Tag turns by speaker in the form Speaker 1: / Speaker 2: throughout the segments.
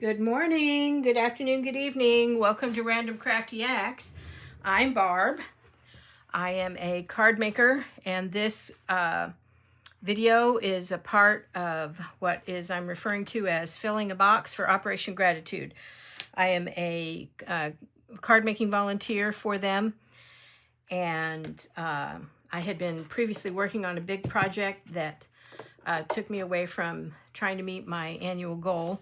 Speaker 1: Good morning, good afternoon, good evening. Welcome to Random Crafty Acts. I'm Barb. I am a card maker, and this video is a part of what I'm referring to as filling a box for Operation Gratitude. I am a card making volunteer for them, and I had been previously working on a big project that took me away from trying to meet my annual goal.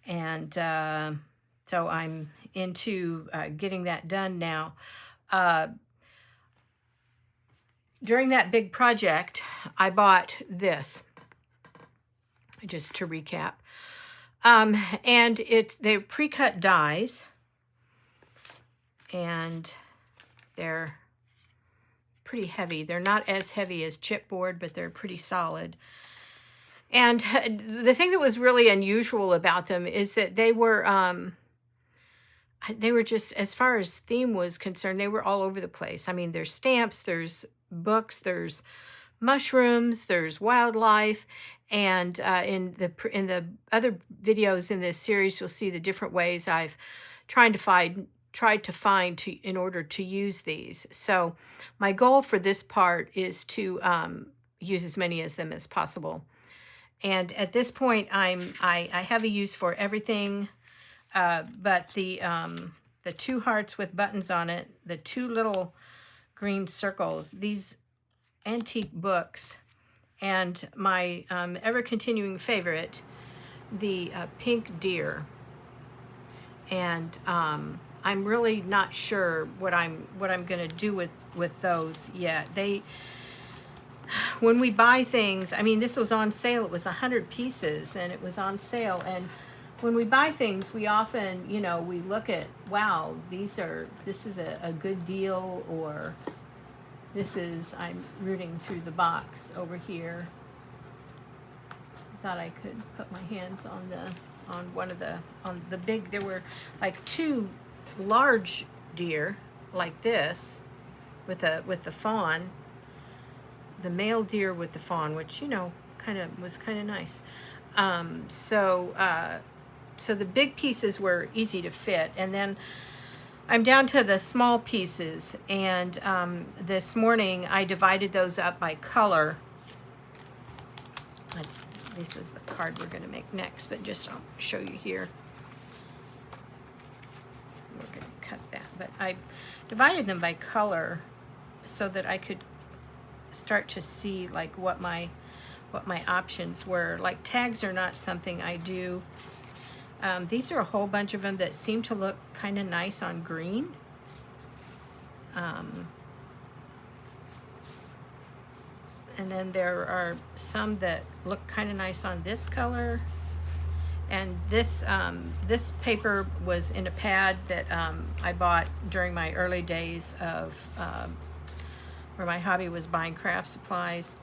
Speaker 1: And so I'm into getting that done now. During that big project, I bought this, just to recap. And they're pre-cut dies, and they're pretty heavy. They're not as heavy as chipboard, but they're pretty solid. And the thing that was really unusual about them is that they were just, as far as theme was concerned, they were all over the place. I mean, there's stamps, there's books, there's mushrooms, there's wildlife, and in the other videos in this series, you'll see the different ways I've tried to find in order to use these. So my goal for this part is to use as many of them as possible. And at this point, I have a use for everything, but the two hearts with buttons on it, the two little green circles, these antique books, and my ever-continuing favorite, the pink deer. And I'm really not sure what I'm going to do with those yet. When we buy things, I mean, this was on sale. It was 100 pieces, and it was on sale. And when we buy things, we often, we look at, wow, this is a good deal, or I'm rooting through the box over here. I thought I could put my hands on the big, there were like two large deer like this with the fawn. The male deer with the fawn, which was kind of nice. So the big pieces were easy to fit, and then I'm down to the small pieces. And this morning I divided those up by color. This is the card we're going to make next, but just I'll show you here. We're going to cut that, but I divided them by color so that I could start to see like what my options were. Like, tags are not something I do. These are a whole bunch of them that seem to look kind of nice on green. And then there are some that look kind of nice on this color. And this paper was in a pad that I bought during my early days of where my hobby was buying craft supplies.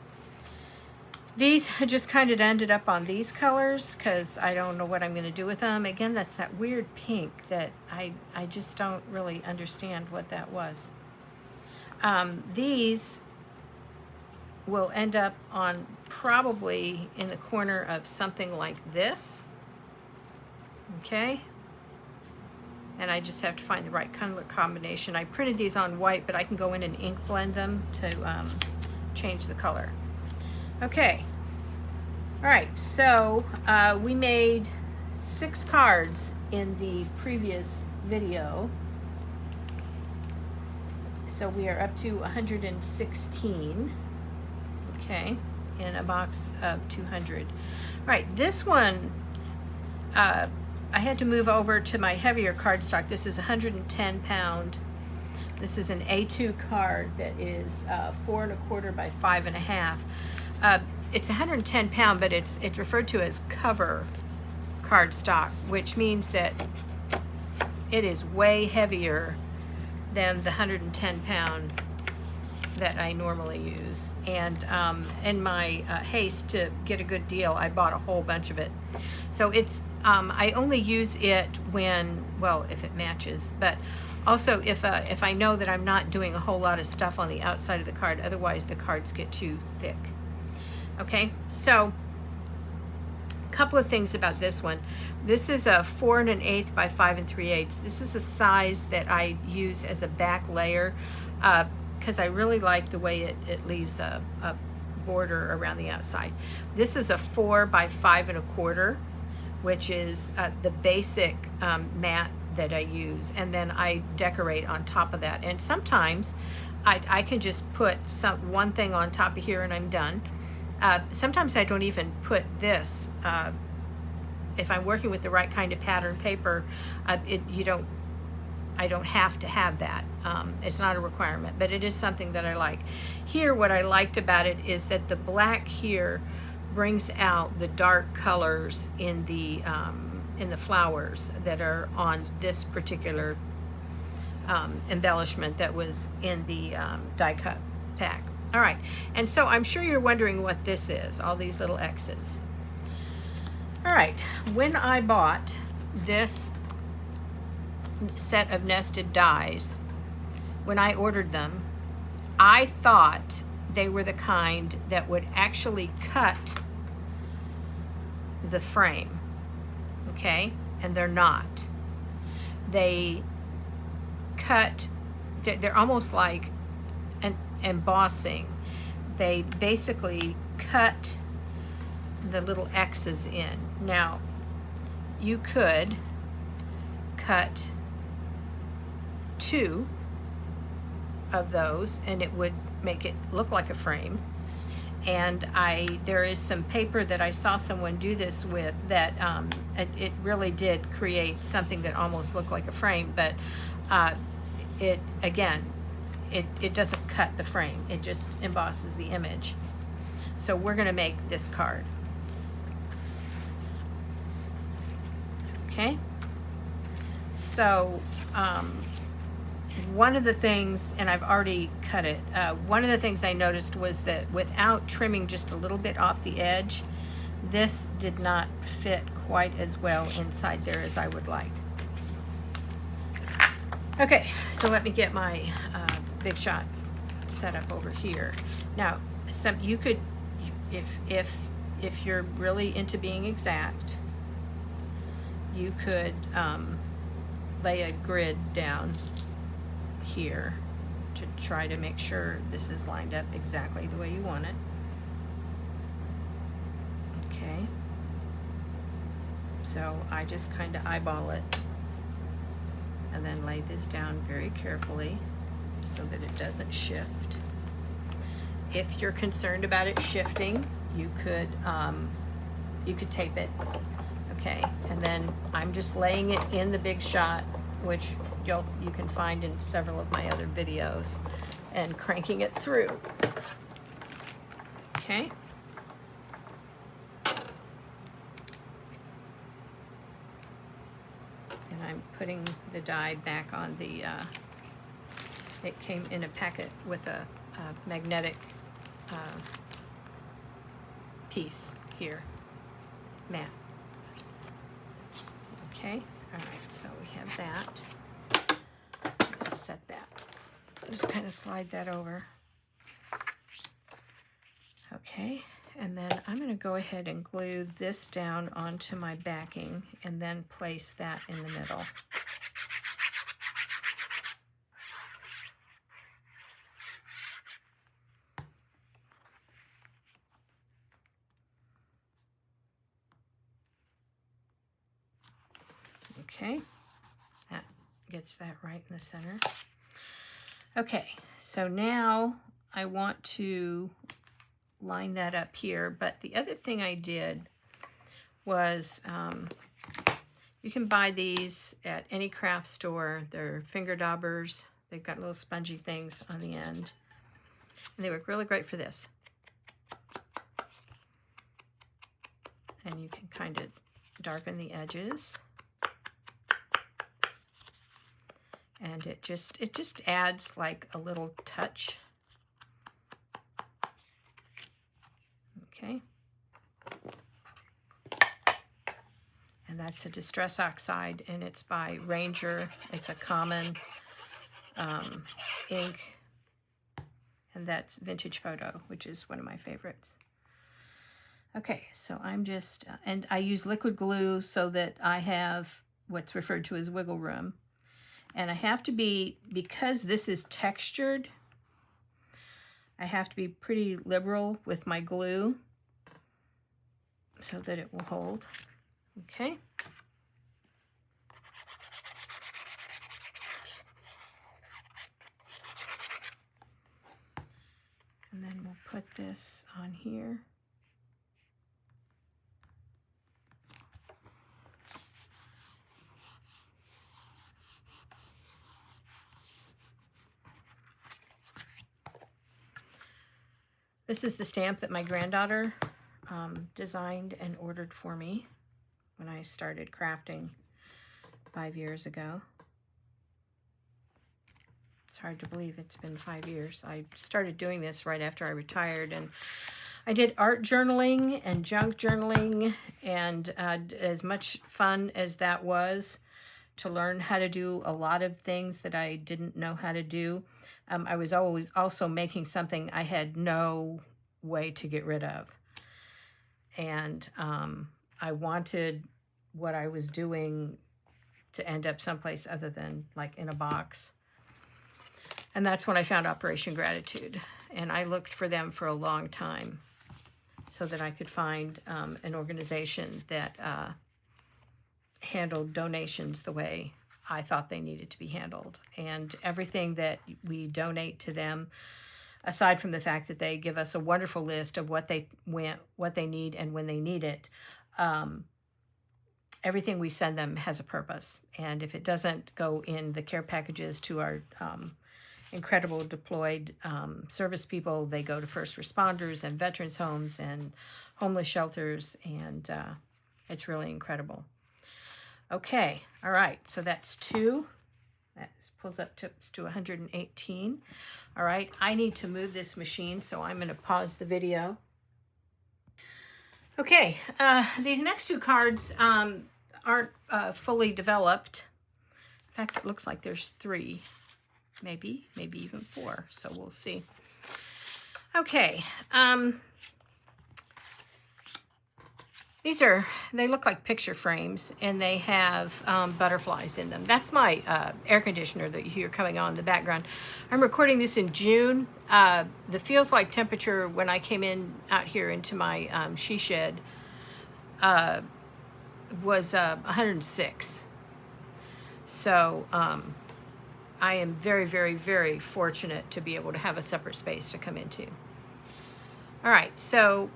Speaker 1: These just kind of ended up on these colors because I don't know what I'm going to do with them. Again, that's that weird pink that I just don't really understand what that was. These will end up on probably in the corner of something like this. Okay. And I just have to find the right color combination. I printed these on white, but I can go in and ink blend them to change the color. Okay. All right, so we made 6 cards in the previous video. So we are up to 116, okay, in a box of 200. All right, this one, I had to move over to my heavier cardstock. This is 110 pound. This is an A2 card that is 4 1/4 by 5 1/2. It's 110 pound, but it's referred to as cover cardstock, which means that it is way heavier than the 110 pound that I normally use. And in my haste to get a good deal, I bought a whole bunch of it. So it's I only use it when, well, if it matches, but also if I know that I'm not doing a whole lot of stuff on the outside of the card. Otherwise the cards get too thick. Okay, so couple of things about this one. This is a 4 1/8 by 5 3/8. This is a size that I use as a back layer because I really like the way it leaves a border around the outside. This is a 4 by 5 1/4, which is the basic mat that I use, and then I decorate on top of that. And sometimes I can just put one thing on top of here and I'm done. Sometimes I don't even put this. If I'm working with the right kind of pattern paper, I don't have to have that. It's not a requirement, but it is something that I like. Here, what I liked about it is that the black here brings out the dark colors in the flowers that are on this particular embellishment that was in the die cut pack. All right, and so I'm sure you're wondering what this is, all these little X's. All right, when I bought this set of nested dies, when I ordered them, I thought they were the kind that would actually cut the frame, okay? And they're not. They cut, they're almost like an embossing. They basically cut the little X's in. Now, you could cut 2 of those and it would make it look like a frame. And there is some paper that I saw someone do this with that it really did create something that almost looked like a frame, but it doesn't cut the frame, it just embosses the image. So we're going to make this card. Okay, so one of the things, and I've already cut it, one of the things I noticed was that without trimming just a little bit off the edge, this did not fit quite as well inside there as I would like. Okay, so let me get my Big Shot set up over here. Now, you could, if you're really into being exact, you could lay a grid down here to try to make sure this is lined up exactly the way you want it. Okay, so I just kind of eyeball it and then lay this down very carefully so that it doesn't shift. If you're concerned about it shifting, you could tape it. Okay, and then I'm just laying it in the Big Shot, which you can find in several of my other videos, and cranking it through. Okay. And I'm putting the die back on the, it came in a packet with a magnetic piece here, mat. Okay, all right, so we have that. Let's set that. Just kind of slide that over. Okay, and then I'm going to go ahead and glue this down onto my backing and then place that in the middle. Okay, that gets that right in the center. Okay, so now I want to line that up here, but the other thing I did was, you can buy these at any craft store. They're finger daubers. They've got little spongy things on the end, and they work really great for this. And you can kind of darken the edges. And it just adds like a little touch. Okay. And that's a Distress Oxide, and it's by Ranger. It's a common ink, and that's Vintage Photo, which is one of my favorites. Okay, so I'm just, and I use liquid glue so that I have what's referred to as wiggle room. And I have to be, because this is textured, I have to be pretty liberal with my glue so that it will hold. Okay. And then we'll put this on here. This is the stamp that my granddaughter designed and ordered for me when I started crafting 5 years ago. It's hard to believe it's been 5 years. I started doing this right after I retired, and I did art journaling and junk journaling, and as much fun as that was to learn how to do a lot of things that I didn't know how to do, I was always also making something I had no way to get rid of. And I wanted what I was doing to end up someplace other than like in a box. And that's when I found Operation Gratitude. And I looked for them for a long time so that I could find an organization that handled donations the way I thought they needed to be handled. And everything that we donate to them, aside from the fact that they give us a wonderful list of what they need and when they need it, everything we send them has a purpose. And if it doesn't go in the care packages to our incredible deployed service people, they go to first responders and veterans homes and homeless shelters, and it's really incredible. Okay, all right, so that's 2. That pulls up to 118. All right, I need to move this machine, so I'm going to pause the video. Okay, these next 2 cards aren't fully developed. In fact, it looks like there's 3, maybe even 4, so we'll see. Okay, they look like picture frames, and they have butterflies in them. That's my air conditioner that you hear coming on in the background. I'm recording this in June. The feels like temperature when I came out here into my she shed was 106. So I am very, very, very fortunate to be able to have a separate space to come into. All right, so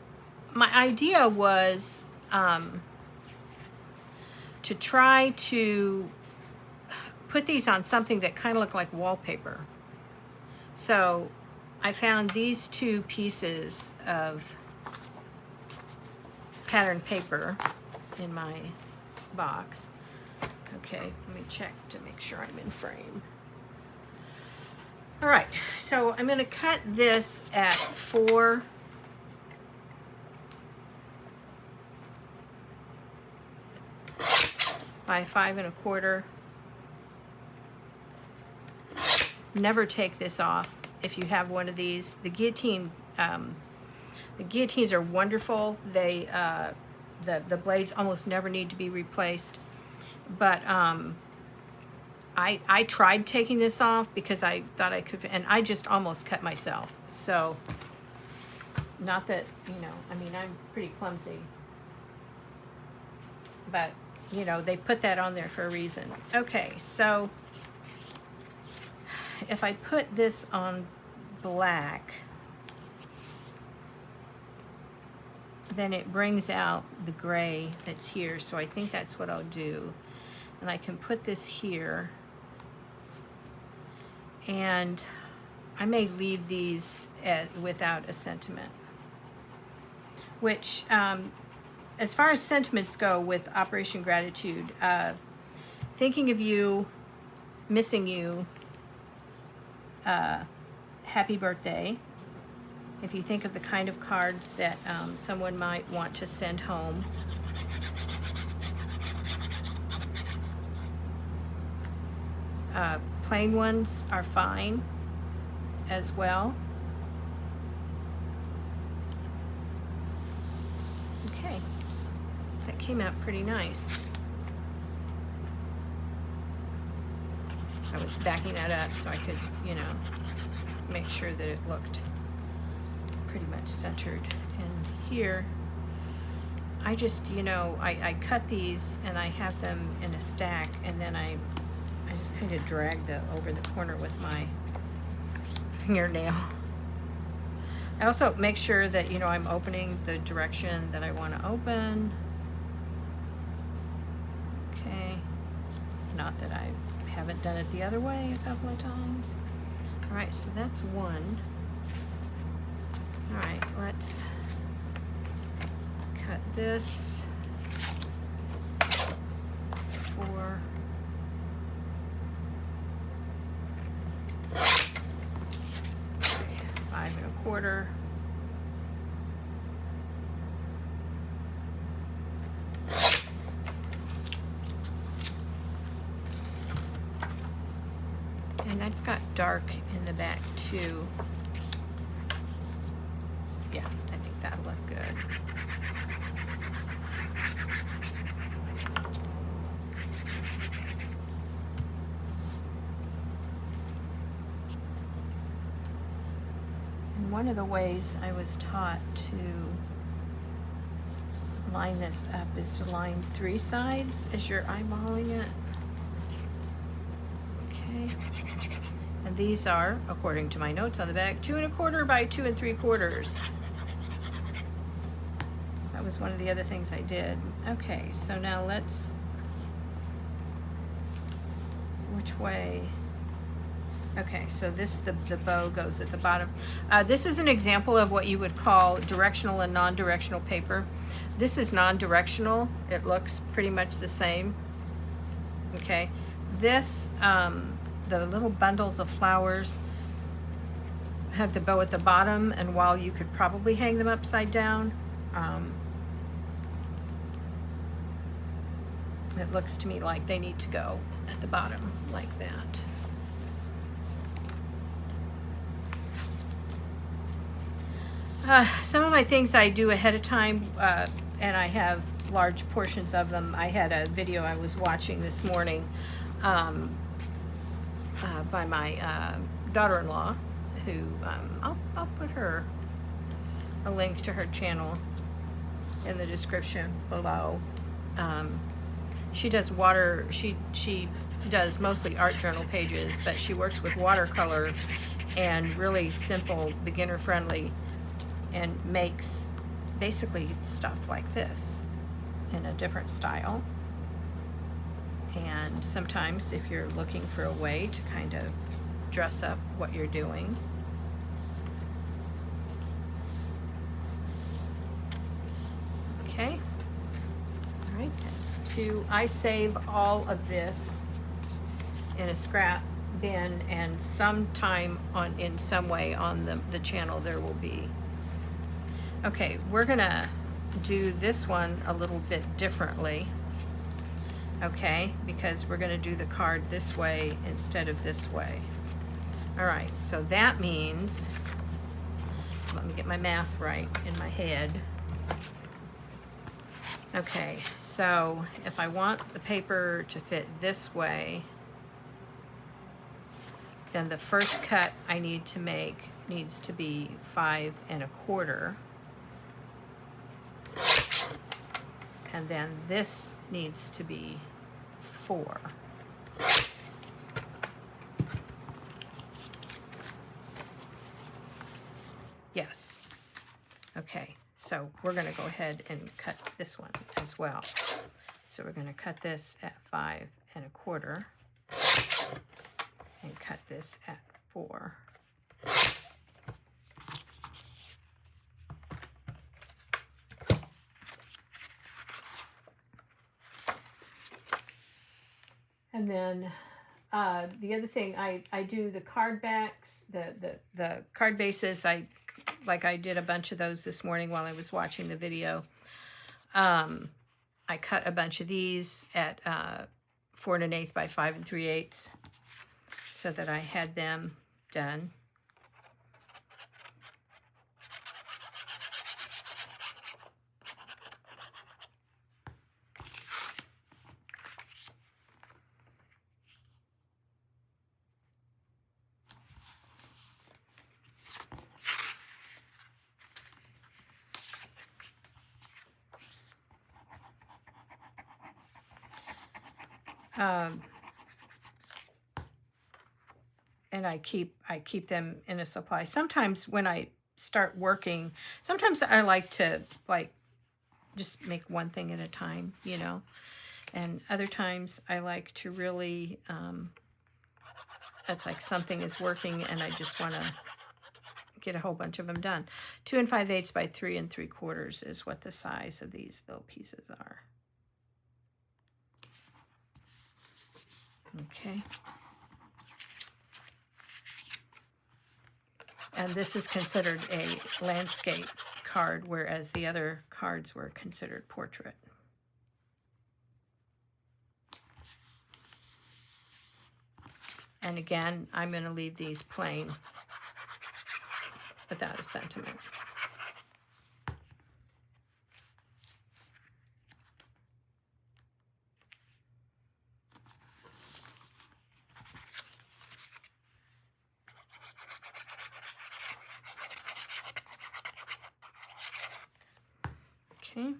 Speaker 1: my idea was to try to put these on something that kind of looked like wallpaper. So I found these 2 pieces of patterned paper in my box. Okay, let me check to make sure I'm in frame. All right, so I'm going to cut this at 4 by 5 1/4. Never take this off if you have one of these. The guillotines are wonderful. They the blades almost never need to be replaced. But I tried taking this off because I thought I could, and I just almost cut myself. So not that, I mean, I'm pretty clumsy, but they put that on there for a reason. Okay, so if I put this on black, then it brings out the gray that's here. So I think that's what I'll do. And I can put this here. And I may leave these without a sentiment. Which, as far as sentiments go with Operation Gratitude, thinking of you, missing you, happy birthday. If you think of the kind of cards that someone might want to send home. Plain ones are fine as well. came out pretty nice. I was backing that up so I could, you know, make sure that it looked pretty much centered. And here, I just, you know, I cut these and I have them in a stack, and then I just kind of drag over the corner with my fingernail. I also make sure that, you know, I'm opening the direction that I want to open. Okay. Not that I haven't done it the other way a couple of times. All right, so that's one. All right, let's cut this 4. Okay, 5 1/4. And that's got dark in the back too. So yeah, I think that'll look good. And one of the ways I was taught to line this up is to line 3 sides as you're eyeballing it. Okay. And these are, according to my notes on the back, 2 1/4 by 2 3/4. That was one of the other things I did. Okay, so now let's, which way? Okay, so this, the bow goes at the bottom. This is an example of what you would call directional and non-directional paper. This is non-directional. It looks pretty much the same. Okay, this, the little bundles of flowers have the bow at the bottom, and while you could probably hang them upside down, it looks to me like they need to go at the bottom like that. Some of my things I do ahead of time, and I have large portions of them. I had a video I was watching this morning by my daughter-in-law, who I'll put a link to her channel in the description below. She does she does mostly art journal pages, but she works with watercolor and really simple, beginner friendly, and makes basically stuff like this in a different style. And sometimes if you're looking for a way to kind of dress up what you're doing, okay, all right, that's 2. I save all of this in a scrap bin, and sometime in some way on the channel there will be. Okay, we're gonna do this one a little bit differently, okay, because we're gonna do the card this way instead of this way. All right, so that means, let me get my math right in my head. Okay, so if I want the paper to fit this way, then the first cut I need to make needs to be 5 1/4. And then this needs to be 4. Yes. Okay, so we're going to go ahead and cut this one as well. So we're going to cut this at 5 1/4 and cut this at 4. And then the other thing, I do the card backs, the card bases. I did a bunch of those this morning while I was watching the video. I cut a bunch of these at 4 1/8 by 5 3/8 so that I had them done. Um, and I keep them in a supply. Sometimes when I start working, sometimes I like to like just make one thing at a time, you know. And other times I like to really, it's like something is working and I just want to get a whole bunch of them done. 2 5/8 by 3 3/4 is what the size of these little pieces are. Okay. And this is considered a landscape card, whereas the other cards were considered portrait. And again, I'm going to leave these plain without a sentiment. Okay.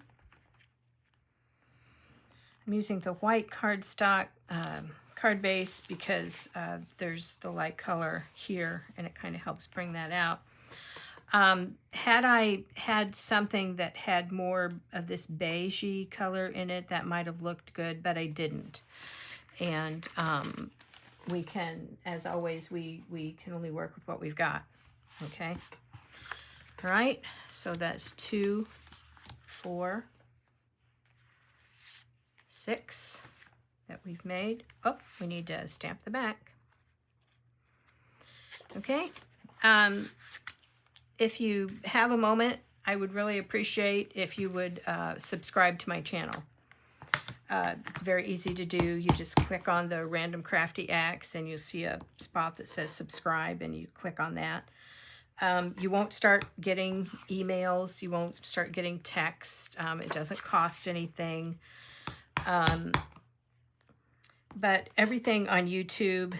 Speaker 1: I'm using the white cardstock card base because there's the light color here and it kind of helps bring that out. Had I had something that had more of this beigey color in it, that might have looked good, but I didn't. And we can, as always, we can only work with what we've got. Okay. All right. So that's 2, 4, 6 that we've made. Oh, we need to stamp the back. Okay. If you have a moment, I would really appreciate if you would subscribe to my channel. It's very easy to do. You just click on the Random Crafty Axe and you'll see a spot that says subscribe and you click on that. You won't start getting emails. You won't start getting text. It doesn't cost anything. But everything on YouTube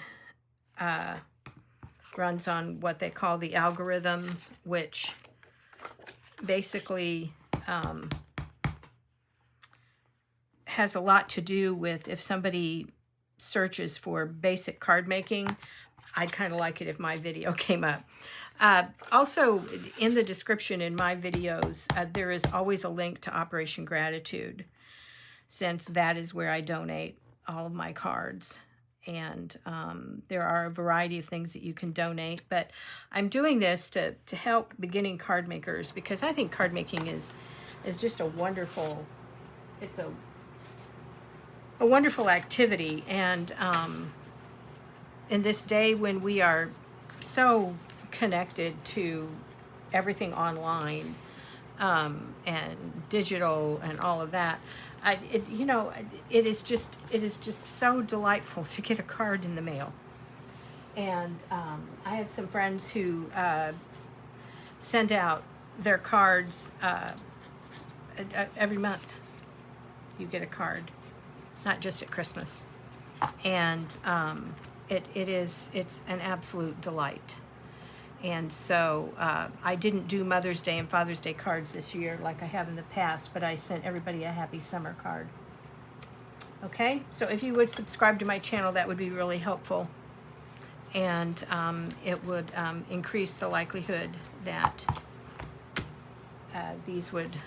Speaker 1: runs on what they call the algorithm, which basically has a lot to do with if somebody searches for basic card making. I'd kind of like it if my video came up. Also, in the description in my videos, there is always a link to Operation Gratitude, since that is where I donate all of my cards. And there are a variety of things that you can donate, but I'm doing this to help beginning card makers, because I think card making is just a wonderful, it's a wonderful activity. And in this day when we are so connected to everything online and digital and all of that, you know, it is just so delightful to get a card in the mail. And I have some friends who send out their cards every month. You get a card, not just at Christmas. And it's an absolute delight. And so I didn't do Mother's Day and Father's Day cards this year like I have in the past, but I sent everybody a happy summer card. Okay, so if you would subscribe to my channel, that would be really helpful. And it would increase the likelihood that these would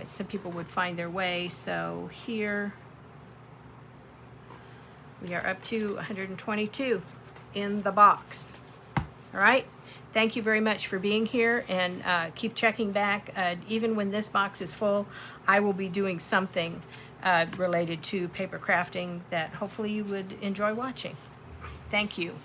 Speaker 1: some people would find their way. So here we are up to 122 in the box. All right. Thank you very much for being here, and keep checking back. Even when this box is full, I will be doing something related to paper crafting that hopefully you would enjoy watching. Thank you.